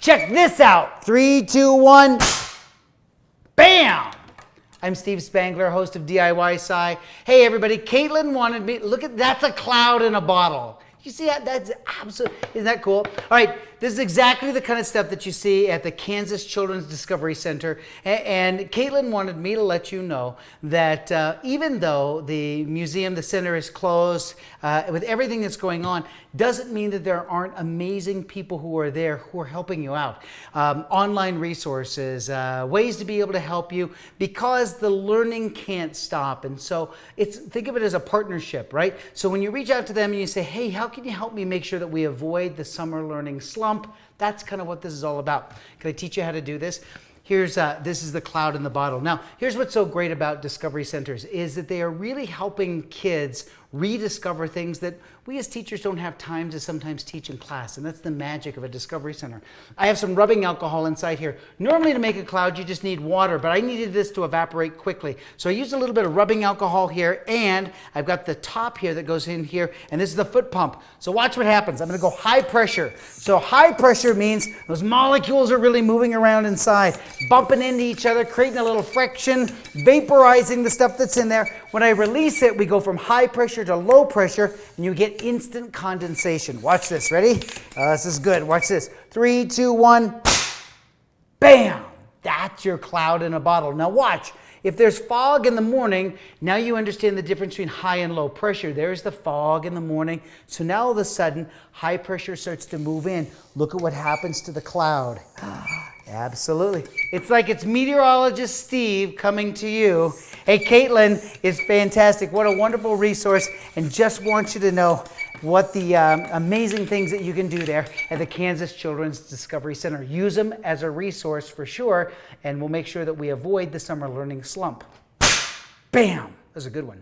Check this out. 3, 2, 1. Bam! I'm Steve Spangler, host of DIY Sci. Hey everybody, Caitlin wanted me, look at, that's a cloud in a bottle. You see that? That's absolutely, isn't that cool? All right, this is exactly the kind of stuff that you see at the Kansas Children's Discovery Center. And Caitlin wanted me to let you know that even though the museum, the center is closed, with everything that's going on, doesn't mean that there aren't amazing people who are there who are helping you out. Online resources, ways to be able to help you, because the learning can't stop. And so think of it as a partnership, right? So when you reach out to them and you say, hey, how can you help me make sure that we avoid the summer learning slump? That's kind of what this is all about. Can I teach you how to do this? This is the cloud in the bottle. Now, here's what's so great about Discovery Centers is that they are really helping kids rediscover things that we as teachers don't have time to sometimes teach in class, and that's the magic of a Discovery Center. I have some rubbing alcohol inside here. Normally to make a cloud you just need water, but I needed this to evaporate quickly. So I used a little bit of rubbing alcohol here, and I've got the top here that goes in here, and this is the foot pump. So watch what happens. I'm gonna go high pressure. So high pressure means those molecules are really moving around inside, bumping into each other, creating a little friction, vaporizing the stuff that's in there. When I release it, we go from high pressure to low pressure, and you get instant condensation. Watch this, ready? This is good, watch this. 3, 2, 1, bam! That's your cloud in a bottle. Now watch, if there's fog in the morning, now you understand the difference between high and low pressure. There's the fog in the morning. So now all of a sudden, high pressure starts to move in. Look at what happens to the cloud. Absolutely. It's like it's meteorologist Steve coming to you. Hey, Caitlin is fantastic. What a wonderful resource. And just want you to know what the amazing things that you can do there at the Kansas Children's Discovery Center. Use them as a resource for sure, and we'll make sure that we avoid the summer learning slump. Bam! That was a good one.